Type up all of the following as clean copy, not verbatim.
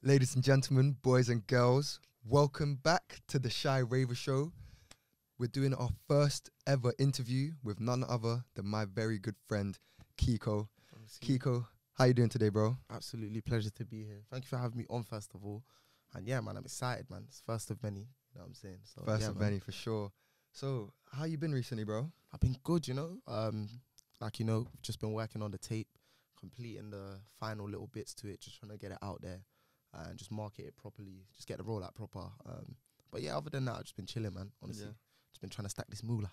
Ladies and gentlemen, boys and girls, welcome back to the Shy Raver Show. We're doing our first ever interview with none other than my very good friend, Keko. Keko, how you doing today, bro? Absolutely pleasure to be here. Thank you for having me on, first of all. And yeah, man, I'm excited, man. It's first of many, you know what I'm saying? So, First of many, for sure. So, how you been recently, bro? I've been good, you know. Just been working on the tape, completing the final little bits to it, just trying to get it out there and just market it properly, just get the rollout proper. But yeah, other than that, I've just been chilling, man, honestly. Yeah. Just been trying to stack this moolah.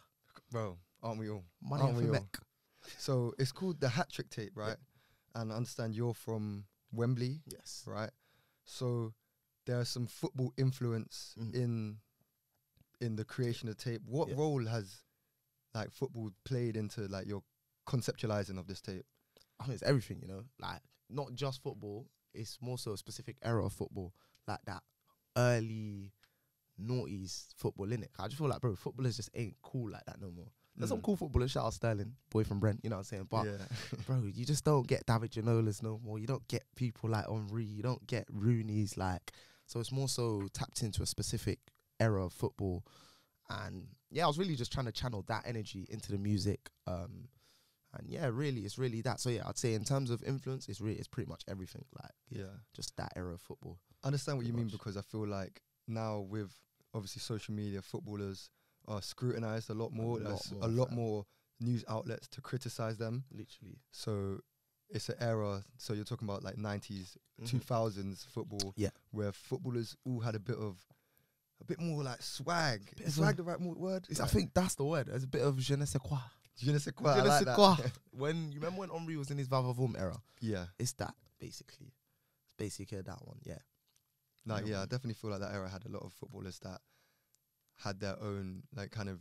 Bro, aren't we all? Money Aren't off we your all? neck. So, it's called the Hat Trick Tape, right? Yeah. And I understand you're from Wembley, Yes. right? So, there's some football influence in the creation of the tape. What role has like football played into like your conceptualizing of this tape? I mean, it's everything, you know, like not just football. It's more so a specific era of football, like that early noughties football, innit? I just feel like, bro, footballers just ain't cool like that no more. There's some cool footballers, shout out Sterling, boy from Brent, you know what I'm saying? But, bro, you just don't get David Janolas no more. You don't get people like Henry. You don't get Rooney's, like. So it's more so tapped into a specific era of football. And, yeah, I was really just trying to channel that energy into the music. And, yeah, really, it's really that. So, yeah, I'd say in terms of influence, it's pretty much everything. Like, just that era of football. I understand what you mean, because I feel like now with, obviously, social media, footballers are scrutinized a lot more. There's a lot more news outlets to criticize them. Literally. So it's an era. So you're talking about like 90s, 2000s football, where footballers all had a bit more like swag. Is swag the right word? I think that's the word. There's a bit of je ne sais quoi. Je ne sais quoi. Je I ne like sais that. quoi. When you remember when Henry was in his Vavavoom era? Yeah. It's that, basically. It's basically that one, yeah. Like, I definitely feel like that era had a lot of footballers that had their own like kind of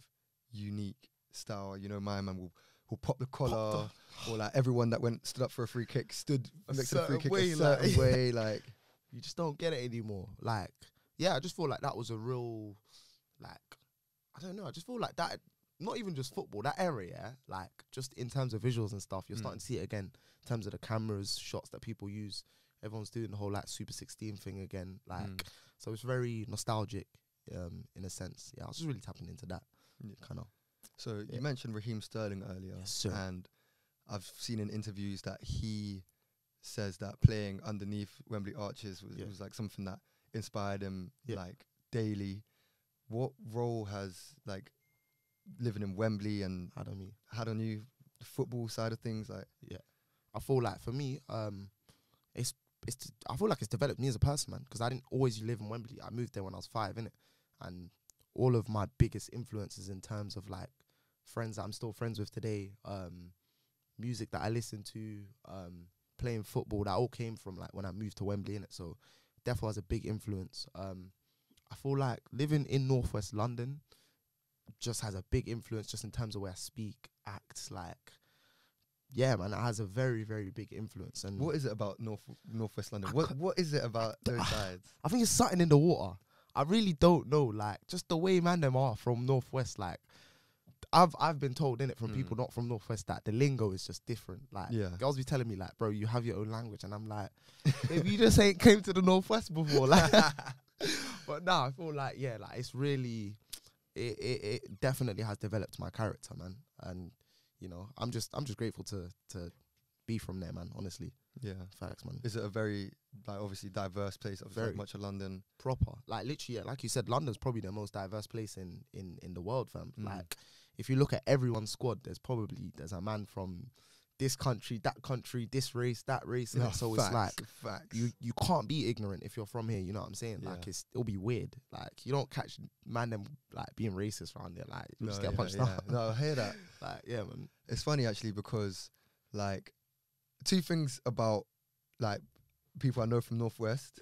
unique style. You know, my man will pop the collar, or like everyone that stood up for a free kick stood next to the free kick a certain way. Like, you just don't get it anymore. Like, yeah, I just feel like that was a real, like, I don't know. I just feel like that. Not even just football, that era, like just in terms of visuals and stuff, you're starting to see it again in terms of the cameras, shots that people use. Everyone's doing the whole like Super 16 thing again, like so it's very nostalgic, in a sense. Yeah, I was just really tapping into that, kind of. So you mentioned Raheem Sterling earlier, and I've seen in interviews that he says that playing underneath Wembley Arches was like something that inspired him like daily. What role has like living in Wembley and had on you the football side of things? Like, I feel like for me, I feel like it's developed me as a person, man, because I didn't always live in Wembley. I moved there when I was 5, innit? And all of my biggest influences in terms of like friends that I'm still friends with today, music that I listen to, playing football, that all came from like when I moved to Wembley, innit? So therefore has a big influence. I feel like living in Northwest London just has a big influence just in terms of where I speak, act, like, yeah, man, it has a very, very big influence. And what is it about Northwest London? What is it about those sides? I think it's something in the water. I really don't know, like, just the way man them are from Northwest, like, I've been told, innit, from people not from Northwest, that the lingo is just different. Like, girls be telling me, like, bro, you have your own language, and I'm like, if you just ain't came to the Northwest before, like, but nah, I feel like, yeah, like, it's really, it definitely has developed my character, man, and you know, I'm just grateful to be from there, man, honestly. Yeah. Facts, man. Is it a very, like, obviously diverse place? Obviously, very much of London. Proper. Like, literally, like you said, London's probably the most diverse place in the world, fam. Like, if you look at everyone's squad, there's a man from this country, that country, this race, that race. No, so facts, it's like, you can't be ignorant if you're from here, you know what I'm saying? Like, it'll be weird. Like, you don't catch man them, like, being racist around there. Like, you just get punched out. No, I hear that. Like, yeah, man. It's funny, actually, because, like, two things about, like, people I know from Northwest.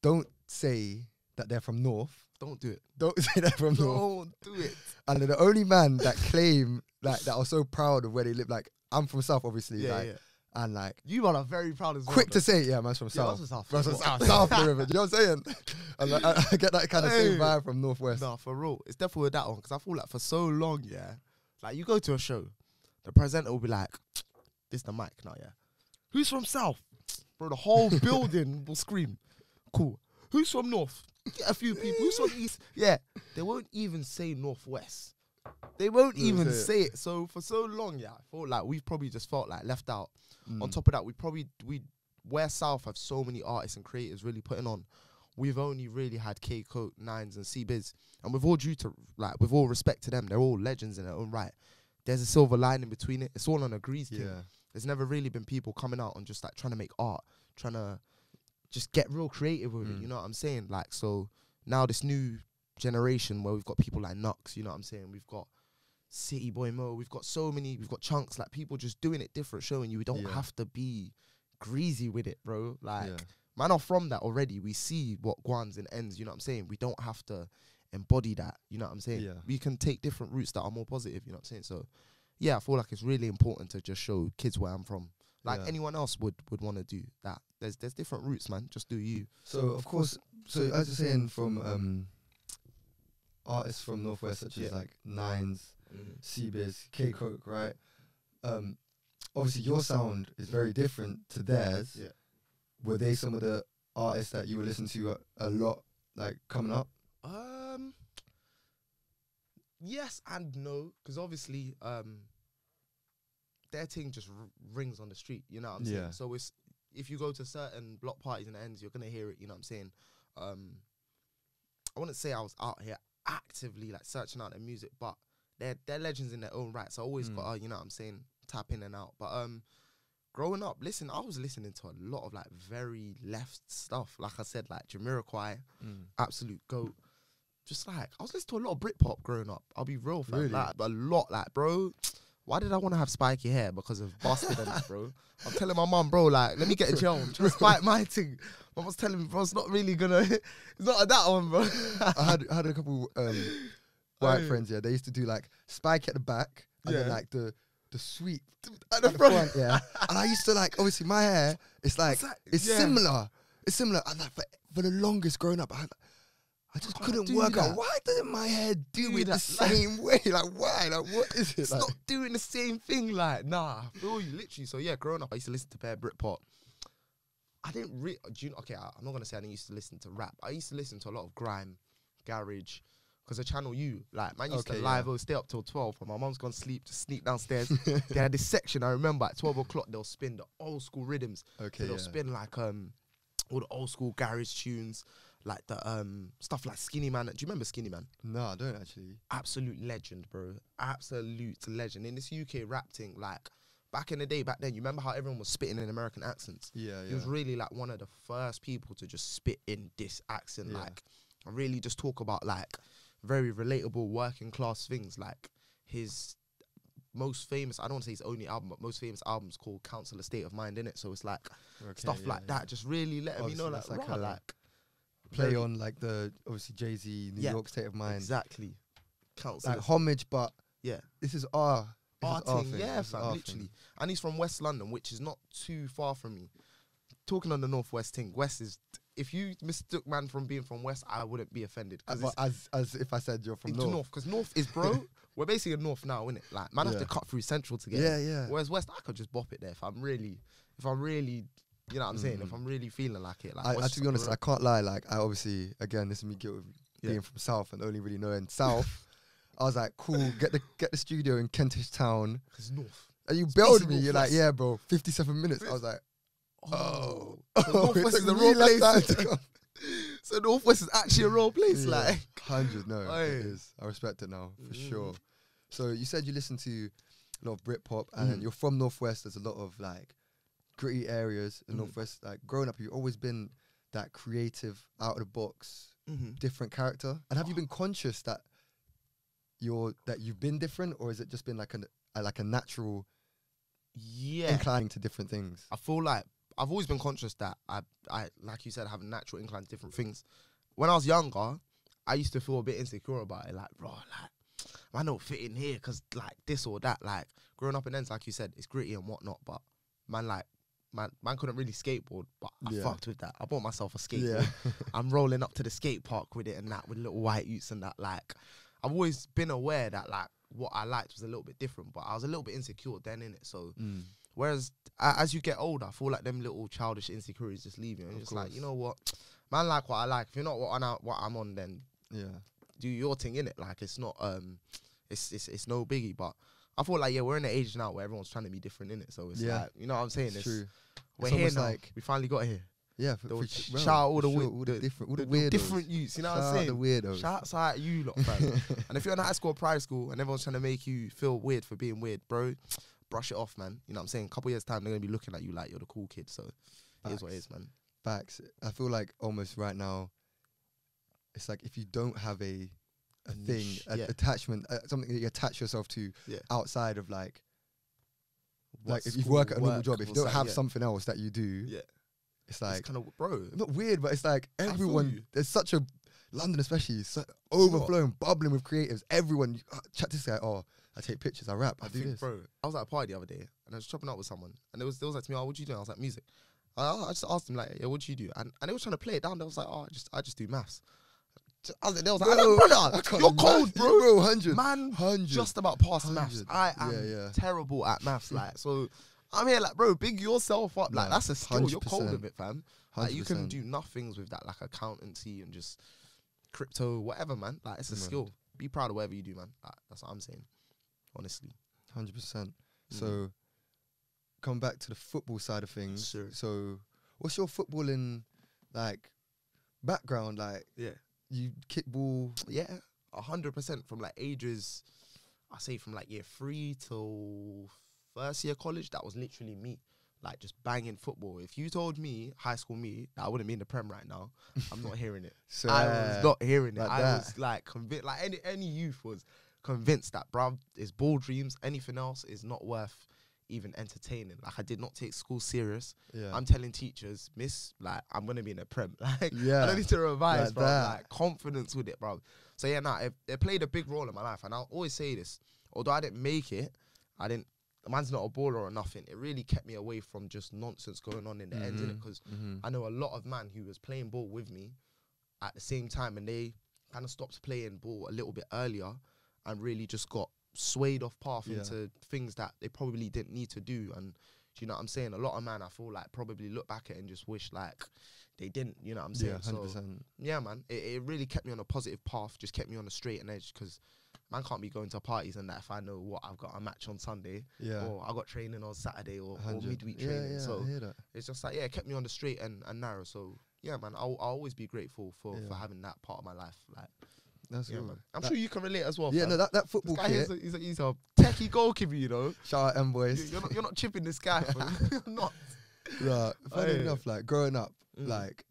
Don't say that they're from North. Don't do it. Don't say they're from North. Don't do it. And they're the only man that claim, like, that are so proud of where they live. Like, I'm from South, obviously. And, like, you are very proud as well. Quick to say, man's from South. Man's from South. Man's from South. South of the river. Do you know what I'm saying? And, like, I get that kind of same vibe from Northwest. No, for real. It's definitely that one. Because I feel like for so long, like, you go to a show, the presenter will be like, this the mic now, Who's from South? bro. The whole building will scream. Cool. Who's from North? Get a few people. Who's from East? Yeah. They won't even say Northwest. They won't even say it. So for so long, I felt like we've probably just felt like left out. On top of that, where South have so many artists and creators really putting on, we've only really had Keko, Nines, and C-Biz. And with all due to, like, with all respect to them, they're all legends in their own right. There's a silver lining between it. It's all on a grease thing. There's never really been people coming out and just, like, trying to make art, trying to just get real creative with it, you know what I'm saying? Like, so now this new generation where we've got people like Nux, you know what I'm saying? We've got City Boy Mo, we've got Chunks, like, people just doing it different, showing you we don't have to be greasy with it, bro. Like, man are from that already. We see what guans and ends, you know what I'm saying? We don't have to embody that, you know what I'm saying? We can take different routes that are more positive, you know what I'm saying? So, yeah, I feel like it's really important to just show kids where I'm from. Like anyone else would want to do that. There's different routes, man. Just do you. So, of course, so as you're saying, from artists from Northwest, such as like Nines, C-Biz, Keko, right? Obviously, your sound is very different to theirs. Were they some of the artists that you were listening to a lot, like, coming up? Yes and no, because obviously, their thing just rings on the street, you know what I'm saying? So it's, if you go to certain block parties and ends, you're going to hear it, you know what I'm saying? I wouldn't say I was out here actively, like, searching out their music, but they're legends in their own right, so I always got to, you know what I'm saying, tap in and out. But growing up, I was listening to a lot of, like, very left stuff. Like I said, like, Jamiroquai, absolute GOAT. Just, like, I was listening to a lot of Britpop growing up. I'll be real, fam. Really? Like, a lot, like, bro, why did I want to have spiky hair? Because of Bastard and that, bro. I'm telling my mum, bro, like, let me get a gel. I'm trying to spike my thing. Mum was telling me, bro, it's not really gonna, it's not like that one, bro. I had a couple white friends, they used to do, like, spike at the back, and then, like, the sweep at the front. And I used to, like, obviously my hair, it's like, it's similar. It's similar. And, like, for the longest growing up, I just couldn't work out, why doesn't my hair do it the same way? Like, why? Like, what is it? It's not doing the same thing. Like, nah, I feel you, literally. So, yeah, growing up, I used to listen to bare Britpop. I didn't really, okay, I'm not going to say I didn't used to listen to rap. I used to listen to a lot of grime, garage, because the Channel U, like, man used to live, stay up till 12, and my mum's gone sleep, to sneak downstairs. They had this section, I remember, at 12 o'clock, they'll spin the old school rhythms. So they'll spin, like, all the old school garage tunes, like the stuff like Skinny Man. Do you remember Skinny Man? No, I don't actually. Absolute legend, bro. Absolute legend. In this UK rap thing, like, back in the day, back then, you remember how everyone was spitting in American accents? He was really, like, one of the first people to just spit in this accent, like, and really just talk about, like, very relatable working class things. Like, his most famous, I don't want to say his only album, but most famous album's called Counselor State of Mind, innit? So it's like stuff like that, just really letting me know, like, play on, like, the obviously Jay-Z New York State of Mind. Exactly. Like homage, but this is our thing. Yeah, fam, literally. And he's from West London, which is not too far from me. Talking on the Northwest thing, West is, if you mistook man from being from West, I wouldn't be offended. But as if I said you're from North. Because North is, bro, we're basically in North now, innit? Like, man have to cut through Central to get it. Whereas West, I could just bop it there if I'm really, you know what I'm saying? If I'm really feeling like it. Like, to be honest, I can't lie. Like, I obviously, again, this is me guilty of being from South and only really knowing South. I was like, cool, get the studio in Kentish Town. It's North. And you bailed me. You're like, yeah, bro, 57 minutes. I was like, so Northwest is a real place. So Northwest is actually a real place, like 100. No, it is. I respect it now for sure. So you said you listen to a lot of Britpop, and you're from Northwest. There's a lot of, like, gritty areas in Northwest. Like, growing up, you've always been that creative, out of the box, different character. And have you been conscious that you've been different, or has it just been like a natural inclining to different things? I feel like I've always been conscious that I like you said, have a natural incline to different things. When I was younger, I used to feel a bit insecure about it. Like, bro, like, man don't fit in here because, like, this or that. Like, growing up in ends, like you said, it's gritty and whatnot, but man, like, man couldn't really skateboard, but I fucked with that. I bought myself a skateboard. I'm rolling up to the skate park with it and that, with little white utes and that. Like, I've always been aware that, like, what I liked was a little bit different, but I was a little bit insecure then, innit? So Whereas as you get older, I feel like them little childish insecurities just leave you. And you're just like, you know what, man, like what I like. If you're not what I'm on, then do your thing, innit? Like it's not it's no biggie. But I feel like we're in an age now where everyone's trying to be different, innit? So it's like, you know what I'm saying? It's true. We're here now. Like, we finally got here. Yeah, shout out all the weirdos, different youths. You know what I'm saying? The weirdos. Shout out you lot, fam. And if you're in high school or primary school and everyone's trying to make you feel weird for being weird, bro, brush it off, man. You know what I'm saying? Couple years time, they're gonna be looking at you like you're the cool kid. So it is what it is, man. Facts. I feel like almost right now, it's like if you don't have a thing, attachment, something that you attach yourself to outside of like if you work at a normal job, if you don't have something else that you do, it's like it's kind of, bro, not weird, but it's like everyone. There's such a London, especially, so overflowing, bubbling with creatives. Everyone, chat this guy. Oh, I take pictures, I rap, I do this. Bro, I was at a party the other day and I was chopping up with someone, and they was like to me, "Oh, what do you do?" I was like, "Music." I just asked them like, "Yeah, what do you do?" And they were trying to play it down. They was like, "Oh, I just do maths." They was like, brother, you're cold, bro. 100, man, 100, just about past maths. I am terrible at maths, like, so I'm here like, bro, big yourself up. Like, that's a skill. 100%. You're cold with it, fam. Like, you can do nothings with that, like accountancy and just crypto, whatever, man. Like, it's a skill. Be proud of whatever you do, man. Like, that's what I'm saying, honestly. 100%. So, come back to the football side of things. Sure. So, what's your footballing, like, background? Like, you kickball? Yeah, 100% from like ages, I say from like year 3 till first year college, that was literally me. Like just banging football. If you told me, high school me, that I wouldn't be in the Prem right now, I'm not hearing it. So, I was not hearing it. Like I was like convinced, like any youth was convinced that, bruv, it's ball dreams. Anything else is not worth even entertaining. Like, I did not take school serious. I'm telling teachers, miss, like, I'm gonna be in the Prem. Like, I don't need to revise, like bro. Like, confidence with it, bro. So yeah, it played a big role in my life, and I'll always say this. Although I didn't make it, the man's not a baller or nothing. It really kept me away from just nonsense going on in the ends, innit? Because I know a lot of man who was playing ball with me at the same time, and they kind of stopped playing ball a little bit earlier, and really just got swayed off path into things that they probably didn't need to do. And do you know what I'm saying? A lot of man, I feel like, probably look back at it and just wish like they didn't, you know what I'm saying? 100%. So yeah, man, it really kept me on a positive path, just kept me on a straight and edge, because man can't be going to parties and that if I know what I've got a match on Sunday or I got training on Saturday or midweek training. So it's just like, it kept me on the straight and narrow. So yeah, man, I'll always be grateful for having that part of my life. Like, that's good. Man. I'm sure you can relate as well. Yeah, fam. no, that football kid. He's a techie goalkeeper, you know. Shout out M boys. You're not chipping this guy. You're not. Right. Funny enough, like growing up, like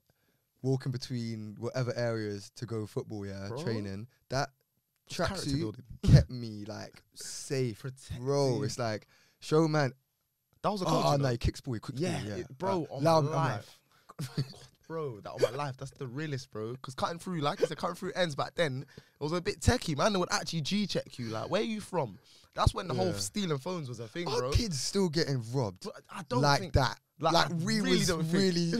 walking between whatever areas to go football, training. That tracksuit kept me like safe, bro. It's like, show man. That was a coach. Oh no, he kicks ball. He quick bro. On my life. Bro, that on my life, that's the realest, bro. Because cutting through, like I said, cutting through ends back then, it was a bit techie, man. They would actually G-check you, like, where are you from? That's when the whole stealing phones was a thing, bro. Our kids still getting robbed, bro, I don't like think that. Like we really was really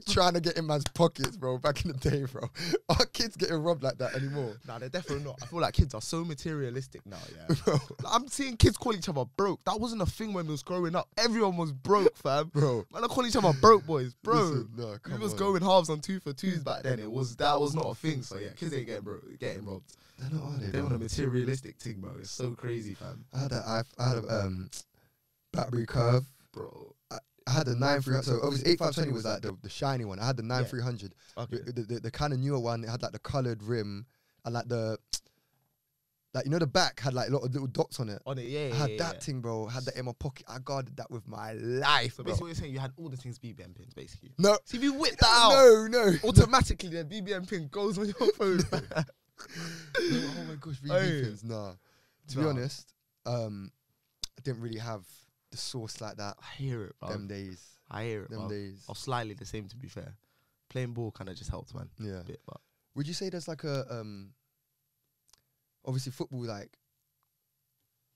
trying to get in man's pockets, bro, back in the day, bro. Our kids getting robbed like that anymore? Nah, they're definitely not. I feel like kids are so materialistic now, bro. Like, I'm seeing kids call each other broke. That wasn't a thing when we was growing up. Everyone was broke, fam. Bro. Man, I call each other broke boys, bro. Listen, we was going halves on 2 for 2s back then. That was not a thing. So yeah, kids ain't getting robbed. They're not, are they? They're on a materialistic thing, bro. It's so crazy, fam. I had a battery curve, bro. I had the 9300, so obviously 8520 was like the shiny one. I had the 9300, the kind of newer one. It had like the coloured rim and like the, like, you know, the back had like a lot of little dots on it. I had that thing, bro. I had that in my pocket. I guarded that with my life. So basically, what you're saying, you had all the things BBM pins, basically. No. See, if you whip that out, no, automatically the BBM pin goes on your phone. Oh my gosh, BBM pins. Nah. To be honest, I didn't really have the sauce like that. I hear it, bro. Them days. I hear it, them bro. days. I was slightly the same, to be fair. Playing ball kind of just helped, man. Yeah. A bit, but would you say there's like a obviously football, like,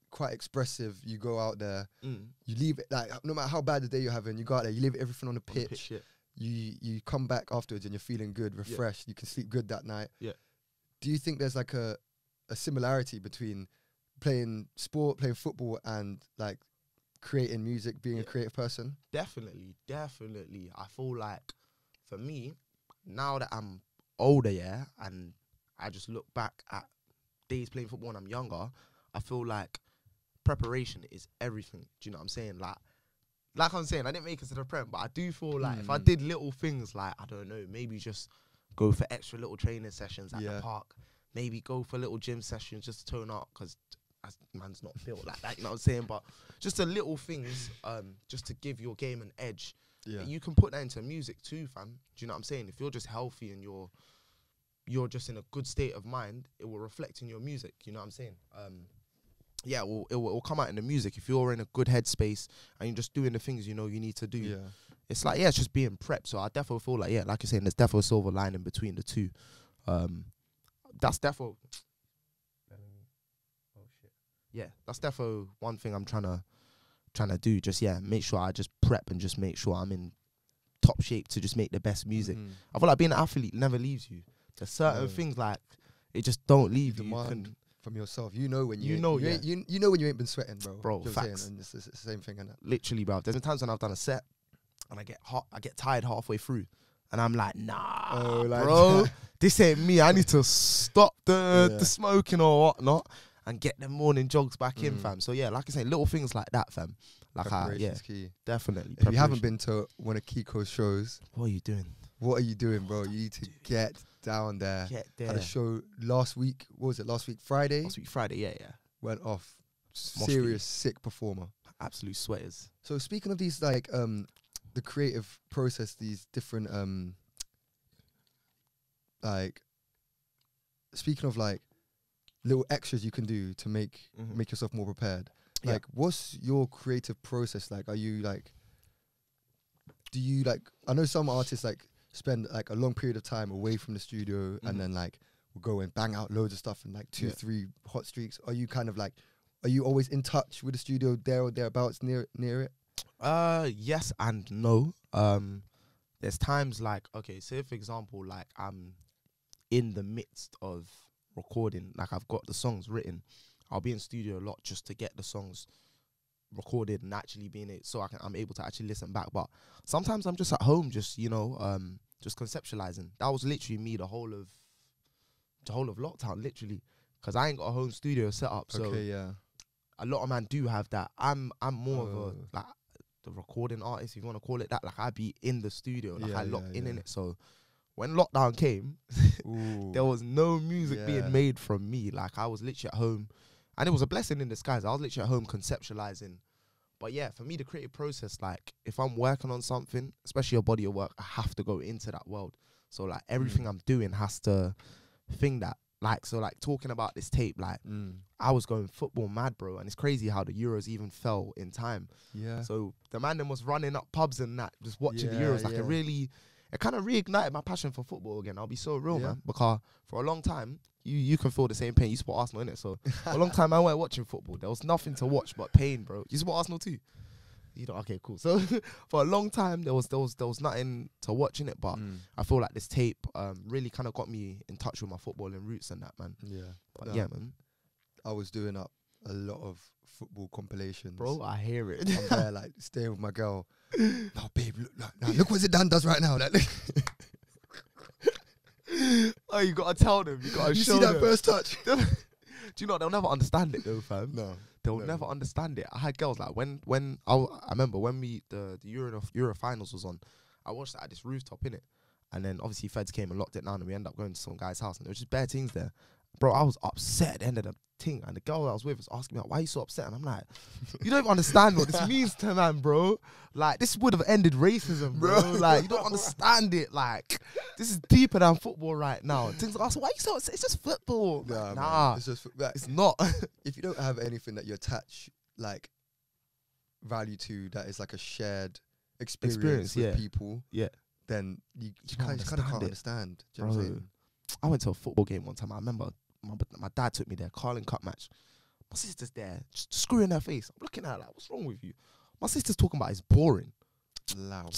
quite expressive. You go out there, you leave it, like, no matter how bad the day you're having, you go out there, you leave everything on the pitch. You come back afterwards and you're feeling good, refreshed. You can sleep good that night. Do you think there's like a similarity between playing sport, playing football, and like creating music, being a creative person? Definitely. I feel like for me, now that I'm older, and I just look back at days playing football when I'm younger, I feel like preparation is everything. Do you know what I'm saying? Like I'm saying, I didn't make it to the Prem, but I do feel like if I did little things like, I don't know, maybe just go for extra little training sessions at the park, maybe go for little gym sessions just to tone up, because man's not built like that, you know what I'm saying? But just the little things, just to give your game an edge. Yeah. You can put that into music too, fam. Do you know what I'm saying? If you're just healthy and you're just in a good state of mind, it will reflect in your music, you know what I'm saying? Yeah, it will come out in the music. If you're in a good headspace and you're just doing the things you know you need to do, it's like, it's just being prepped. So I definitely feel like, like you're saying, there's definitely a silver lining between the two. That's definitely, that's definitely one thing I'm trying to do. Just make sure I just prep and just make sure I'm in top shape to just make the best music. I feel like being an athlete never leaves you. There's certain things like it just don't leave you. From yourself, you know when you know when you ain't been sweating, bro. Facts. And it's the same thing, innit? Literally, bro. There's been times when I've done a set and I get tired halfway through, and I'm like, nah, bro, this ain't me. I need to stop the smoking or whatnot and get them morning jogs back in, fam. So like I say, little things like that, fam. Like key. Definitely. If you haven't been to one of Keko's shows, what are you doing? What are you doing, bro? You need to get down there. Had a show last week. What was it? Last week Friday. Yeah. Went off. Serious sick performer. Absolute sweaters. So speaking of these, like the creative process, these different like speaking of like little extras you can do to make yourself more prepared. Like, what's your creative process like? Are you like? Do you like? I know some artists like spend like a long period of time away from the studio and then like will go and bang out loads of stuff in like 2-3 hot streaks. Are you kind of like, are you always in touch with the studio there or thereabouts near it? Yes and no. There's times like, okay, say for example, like I'm in the midst of recording, like I've got the songs written. I'll be in studio a lot just to get the songs recorded and actually being it, so I'm able to actually listen back. But sometimes I'm just at home, just just conceptualizing. That was literally me the whole of lockdown, literally, because I ain't got a home studio set up. So a lot of men do have that. I'm more of a like the recording artist, if you want to call it that. Like I be in the studio, like I locked in it. So when lockdown came, there was no music being made from me. Like I was literally at home. And it was a blessing in disguise. I was literally at home conceptualizing. But for me, the creative process, like, if I'm working on something, especially a body of work, I have to go into that world. So, like, everything I'm doing has to think that. Like, so, like, talking about this tape, like, I was going football mad, bro. And it's crazy how the Euros even fell in time. Yeah. So, the man then was running up pubs and that, just watching the Euros. Like, it kind of reignited my passion for football again. I'll be so real, man. Because for a long time, you can feel the same pain. You support Arsenal, innit? So for a long time, I weren't watching football. There was nothing to watch but pain, bro. You support Arsenal too? You know, okay, cool. So for a long time, there was nothing to watch in it. But I feel like this tape really kind of got me in touch with my footballing roots and that, man. Yeah. But man. I was doing up a lot of football compilations. Bro, I hear it. I'm there, like, staying with my girl. No, babe, look what Zidane does right now. Oh, you gotta tell them. You gotta show them. You see that first touch? Do you know, they'll never understand it though, fam. No. They'll never understand it. I had girls like when I remember when the Euro finals was on, I watched that at this rooftop, innit? And then obviously feds came and locked it down and we ended up going to some guy's house and there was just bare things there. Bro, I was upset at the end of the thing, and the girl I was with was asking me, like, why are you so upset? And I'm like, you don't even understand what this means to man, bro. Like, this would have ended racism, bro. Like, you don't understand it. Like, this is deeper than football right now. Things like, why are you so upset? It's just football. Nah, it's just it's not. If you don't have anything that you attach, like, value to that is like a shared experience with people, then you kind of can't understand. Do you know what I'm saying? I went to a football game one time. I remember my dad took me there, Carling Cup match. My sister's there, just screwing her face. I'm looking at her like, what's wrong with you? My sister's talking about it's boring. Loud.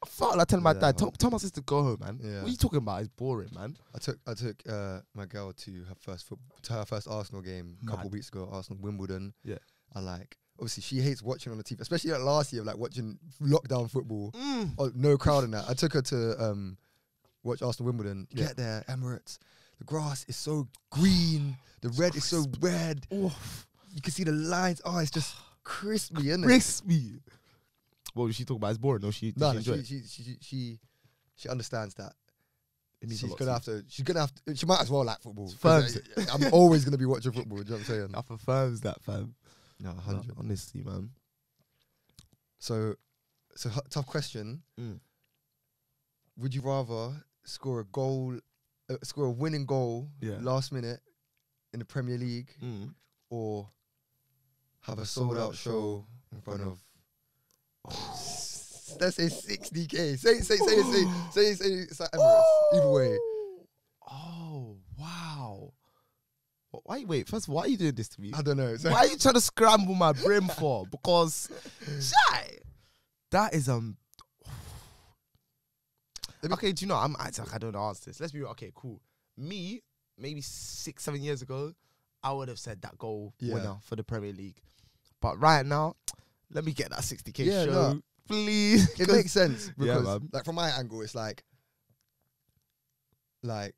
I felt like telling my dad, tell my sister to go home, man. Yeah. What are you talking about? It's boring, man. I took my girl to her first Arsenal game a couple of weeks ago, Arsenal Wimbledon. Yeah. And like, obviously she hates watching on the TV, especially like last year, like watching lockdown football, or no crowd in that. I took her to watch Arsenal Wimbledon. Get there, Emirates. The grass is so green. The red is so red. Oof. You can see the lines. Oh, it's just crispy, isn't it? Crispy. What was she talking about? It's boring. No, she understands that. She's gonna have to. She might as well like football. Firms I'm always gonna be watching football. You know what I'm saying? That affirms that, fam. No, 100. Honestly, man. So tough question. Would you rather score a winning goal last minute in the Premier League, or have a sold out show in front of, let's say 60K? Say it's like Emirates. Either way. Oh wow. Wait. First of all, why are you doing this to me? I don't know. Why are you trying to scramble my brain for? Because Shy, that is okay, do you know, I don't know answer this. Let's be real. Okay, cool. Me, maybe 6-7 years ago, I would have said that goal winner for the Premier League. But right now, let me get that 60K show, please. It makes sense because, like, from my angle, it's like, I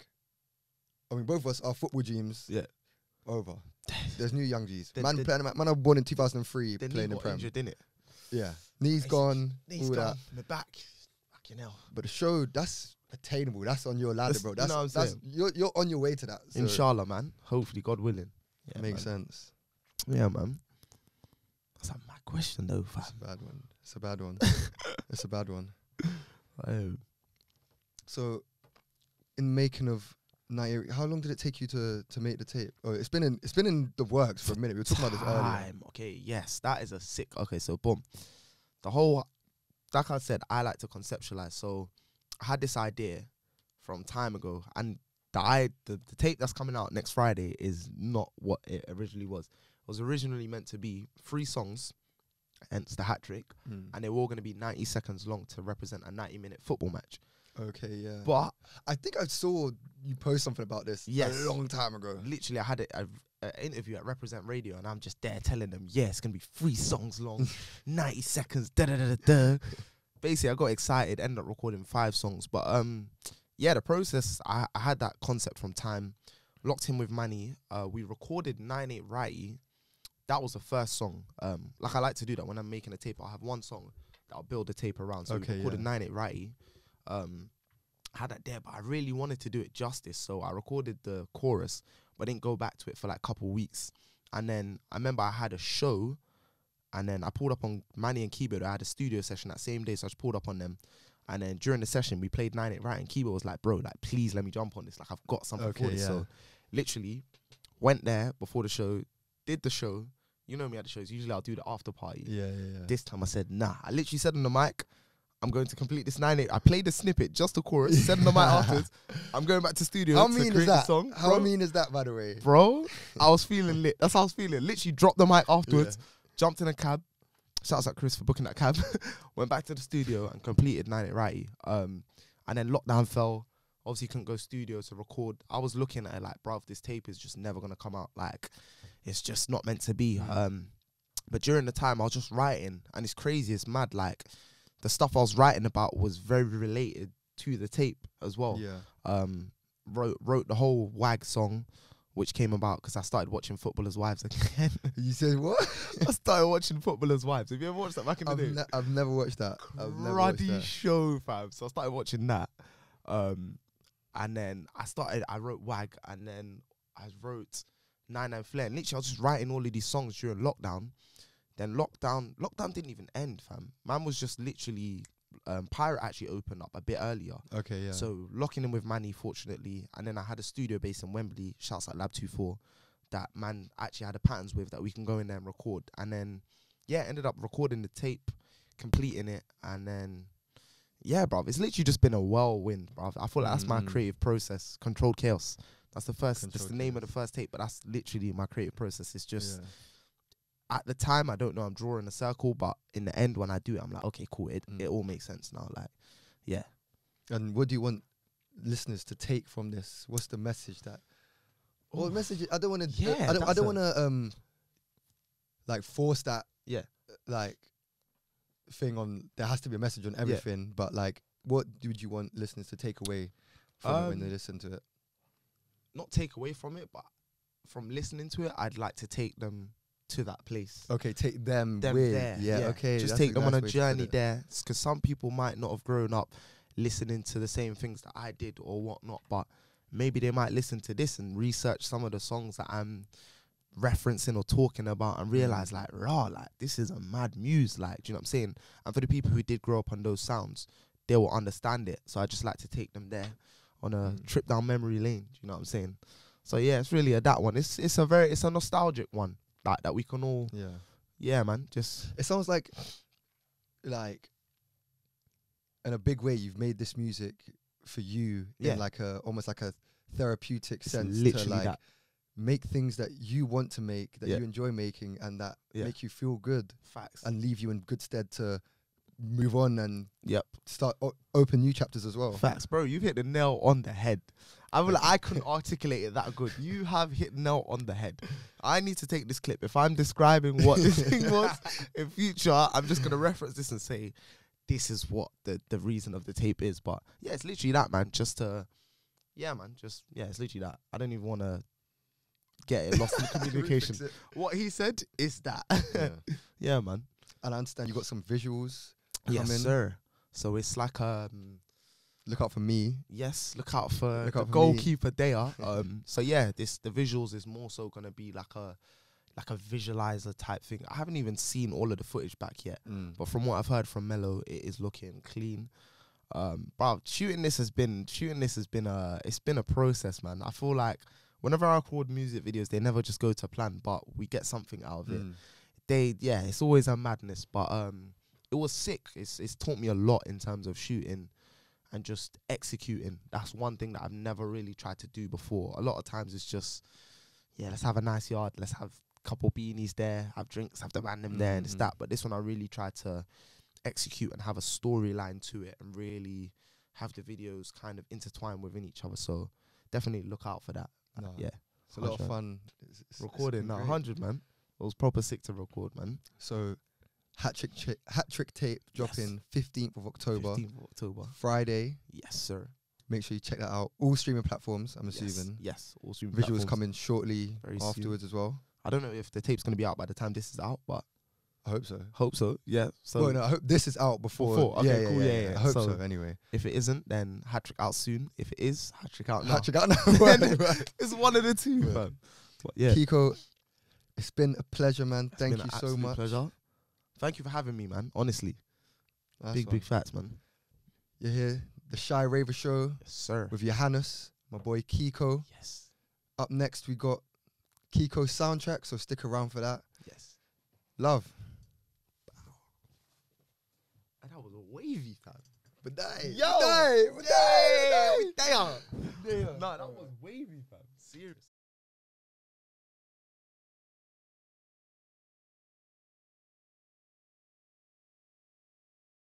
mean, both of us are football dreams. Yeah. Over. There's new young G's. Man are born in 2003 playing in Prem. Injured, didn't it? Yeah. Knees gone. Knees all gone. that. The back. Fucking hell. But the show, that's attainable. That's on your ladder, bro. You know what I'm saying? You're on your way to that. So. Inshallah, man. Hopefully, God willing. Yeah, makes sense. Yeah, man. That's a mad question, though, fam. It's a bad one. It's a bad one. So, in making of 90, how long did it take you to make the tape? Oh, it's been in the works for a minute. We were talking about this earlier. Okay, yes, that is a sick. Okay, so boom, the whole, like I said, I like to conceptualize. So I had this idea from time ago, and the tape that's coming out next Friday is not what it originally was. It was originally meant to be 3 songs, hence the hat trick, and they were all going to be 90 seconds long to represent a 90-minute football match. Okay, yeah. But I think I saw you post something about this a long time ago. Literally, I had an interview at Represent Radio, and I'm just there telling them, it's going to be 3 songs long, 90 seconds, da-da-da-da-da. Basically, I got excited, ended up recording 5 songs. But, the process, I had that concept from time, locked in with Manny. We recorded 98 Righty. That was the first song. Like I like to do that when I'm making a tape. I'll have one song that I'll build the tape around. So we recorded 98 Righty. I had that there, but I really wanted to do it justice, so I recorded the chorus, but didn't go back to it for like a couple weeks. And then I remember I had a show, and then I pulled up on Manny and Keyboard. I had a studio session that same day, so I just pulled up on them. And then during the session, we played 98 Right, and Keyboard was like, bro, like, please let me jump on this. Like, I've got something for this. So literally went there before the show, did the show. You know me at the shows. Usually I'll do the after party. Yeah. This time I said, nah. I literally said on the mic, I'm going to complete this 98. I played the snippet, just the chorus, said on the mic afterwards, I'm going back to studio How to mean create is that? the song. How mean is that, by the way? Bro, I was feeling lit. That's how I was feeling. Literally dropped the mic afterwards, jumped in a cab. Shouts out Chris for booking that cab. Went back to the studio and completed 98 Righty. And then lockdown fell. Obviously couldn't go studio to record. I was looking at it like, bruv, this tape is just never going to come out. Like, it's just not meant to be. But during the time, I was just writing. And it's crazy. It's mad. Like, the stuff I was writing about was very related to the tape as well. Yeah. Wrote the whole WAG song, which came about because I started watching Footballers' Wives again. You said what? I started watching Footballers' Wives. Have you ever watched that back in the day? I've never watched that. Cruddy show, fam. So I started watching that. And then I wrote WAG, and then I wrote 99 Flair. And literally, I was just writing all of these songs during lockdown. Then lockdown didn't even end, fam. Man was just literally, Pirate actually opened up a bit earlier. Okay, yeah. So locking in with Manny, fortunately. And then I had a studio based in Wembley, shouts like Lab 24, that man actually had a patterns with that we can go in there and record. And then, ended up recording the tape, completing it. And then, bruv, it's literally just been a whirlwind, bruv. I feel like that's my creative process, Controlled Chaos. That's the name of the first tape, but that's literally my creative process. It's just... Yeah. At the time, I don't know, I'm drawing a circle, but in the end, when I do it, I'm like, okay, cool, it all makes sense now. Like, yeah. And what do you want listeners to take from this? What's the message that... Well, the message, I don't want to... I don't want to, like, force that like thing on. There has to be a message on everything, but like, what would you want listeners to take away from it when they listen to it? Not take away from it, but from listening to it, I'd like to take them to that place. Okay, take them with. There. Yeah, okay. Just take them on a journey there, because some people might not have grown up listening to the same things that I did or whatnot, but maybe they might listen to this and research some of the songs that I'm referencing or talking about and realize like, like this is a mad muse, like, do you know what I'm saying? And for the people who did grow up on those sounds, they will understand it. So I just like to take them there on a trip down memory lane, do you know what I'm saying? So yeah, it's really that one. It's a nostalgic one, like that we can all man, just it sounds like in a big way you've made this music for you in like a almost like a therapeutic sense to like make things that you want to make, that you enjoy making, and that make you feel good. Facts. And leave you in good stead to move on and start open new chapters as well. Facts, bro. You've hit the nail on the head. I couldn't articulate it that good. You have hit nail on the head. I need to take this clip. If I'm describing what this thing was in future, I'm just gonna reference this and say, this is what the reason of the tape is. But yeah, it's literally that, man. It's literally that. I don't even want to get it lost in communication. What he said is that. Yeah, man. And I understand you got some visuals coming. Yes, sir. So it's like look out for me. Yes, look out for the goalkeeper there. So yeah, the visuals is more so gonna be like a visualizer type thing. I haven't even seen all of the footage back yet, but from what I've heard from Mello, it is looking clean. Bro, shooting this has been a process, man. I feel like whenever I record music videos, they never just go to plan, but we get something out of it. It's always a madness, but it was sick. It's taught me a lot in terms of shooting and just executing. That's one thing that I've never really tried to do before. A lot of times it's just, let's have a nice yard, let's have a couple beanies there, have drinks, have the random there and it's that. But this one I really tried to execute and have a storyline to it and really have the videos kind of intertwined within each other. So definitely look out for that. It's a lot of fun. Recording, 100, man. It was proper sick to record, man. So Hat Trick tape dropping 15th of October. 15th of October. Friday. Yes, sir. Make sure you check that out. All streaming platforms, I'm assuming. Yes, all streaming platforms. Visuals coming shortly afterwards as well. I don't know if the tape's going to be out by the time this is out, but I hope so. Hope so, yeah. So I hope this is out before. Okay, cool, yeah. I hope so, anyway. If it isn't, then Hat Trick out soon. If it is, Hat Trick out now. Hat Trick out now. It's one of the two, man. But Keko, it's been a pleasure, man. Thank you so much. Pleasure. Thank you for having me, man. Honestly. Big facts, man. You're here, the Shy Raver Show. Yes, sir. With Johannes, my boy Keko. Yes. Up next, we got Keko's soundtrack, so stick around for that. Yes. Love. And that was a wavy, fam. But that, yo, no, that was wavy, fam. Serious.